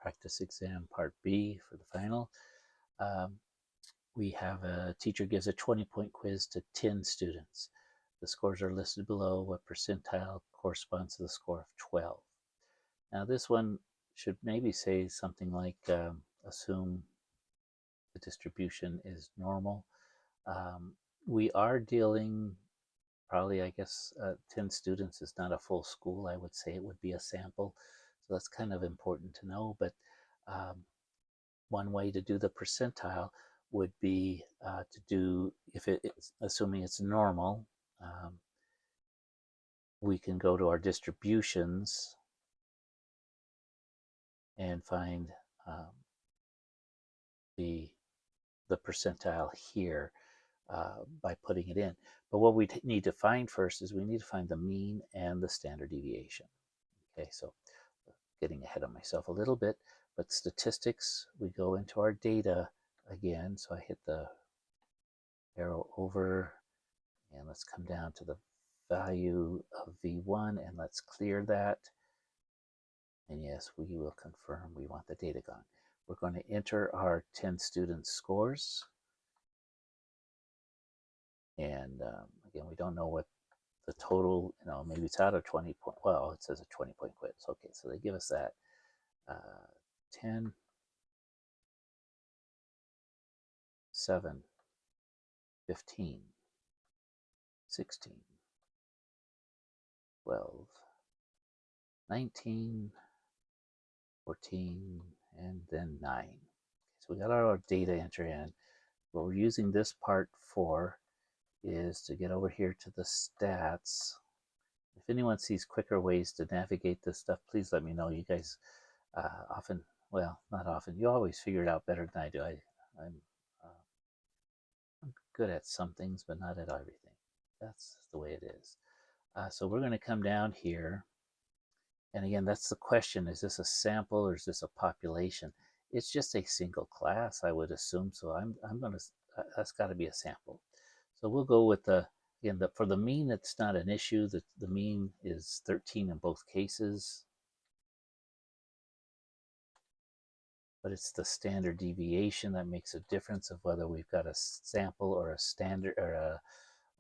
practice exam part B for the final. We have a teacher gives a 20-point quiz to 10 students. The scores are listed below. What percentile corresponds to the score of 12? Now this one should maybe say something like assume the distribution is normal. We are dealing probably, I guess, 10 students is not a full school. I would say it would be a sample. So that's kind of important to know. But one way to do the percentile would be to do, if it's assuming it's normal, we can go to our distributions and find the percentile here by putting it in. But what we need to find first is we need to find the mean and the standard deviation. Okay, so getting ahead of myself a little bit, but statistics, we go into our data again. So I hit the arrow over and let's come down to the value of V1 and let's clear that. And yes, we will confirm we want the data gone. We're going to enter our 10 student scores. And again, we don't know what the total, maybe it's out of 20 point, well, it says a 20-point quiz. Okay, so they give us that 10, 7, 15, 16, 12, 19, 14, and then 9. Okay, so we got our data enter in. What we're using this part for is to get over here to the stats. If anyone sees quicker ways to navigate this stuff, please let me know. You guys often, well, not often, you always figure it out better than I do. I'm good at some things, but not at everything. That's the way it is. So we're going to come down here. And again, that's the question. Is this a sample or is this a population? It's just a single class, I would assume. So I'm going to, that's got to be a sample. So we'll go with again, for the mean, it's not an issue. The mean is 13 in both cases. But it's the standard deviation that makes a difference of whether we've got a sample or a standard or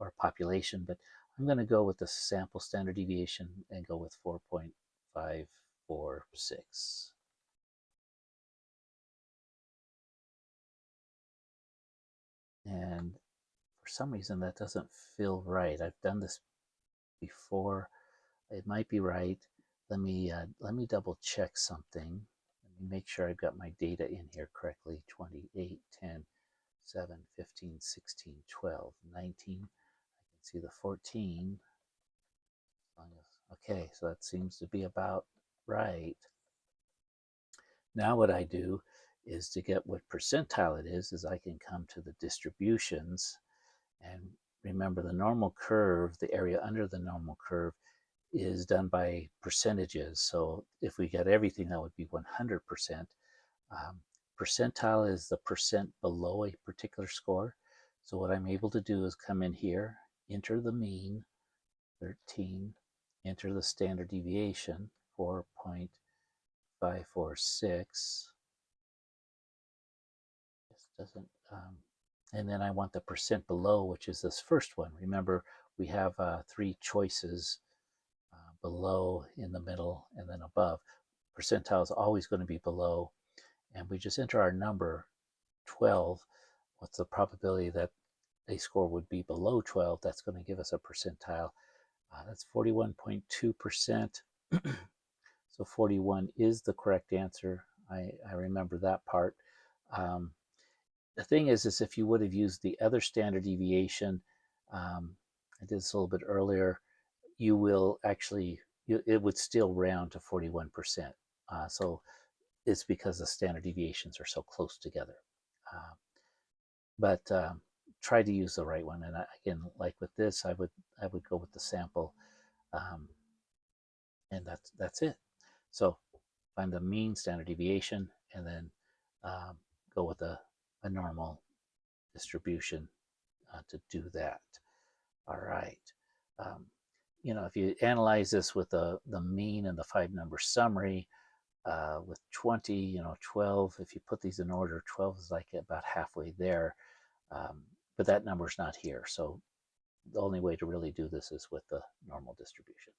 a population. But I'm going to go with the sample standard deviation and go with 4.546. And for some reason that doesn't feel right. I've done this before. It might be right. Let me double check something. Let me make sure I've got my data in here correctly. 28, 10, 7, 15, 16, 12, 19. I can see the 14. Okay, so that seems to be about right. Now what I do is to get what percentile it is I can come to the distributions. And remember, the normal curve, the area under the normal curve, is done by percentages. So if we get everything, that would be 100%. Percentile is the percent below a particular score. So what I'm able to do is come in here, enter the mean, 13, enter the standard deviation, 4.546. This doesn't, and then I want the percent below, which is this first one. Remember, we have 3 choices, below, in the middle, and then above. Percentile is always going to be below, and we just enter our number 12. What's the probability that a score would be below 12? That's going to give us a percentile. That's 41.2%. So 41 is the correct answer. I remember that part. The thing is if you would have used the other standard deviation, I did this a little bit earlier, you will actually, it would still round to 41%. So it's because the standard deviations are so close together. But try to use the right one. And again, like with this, I would go with the sample, and that's it. So find the mean standard deviation, and then go with a normal distribution to do that. All right. If you analyze this with the mean and the 5-number summary, With 20, 12, if you put these in order, 12 is like about halfway there. But that number's not here. So the only way to really do this is with the normal distribution.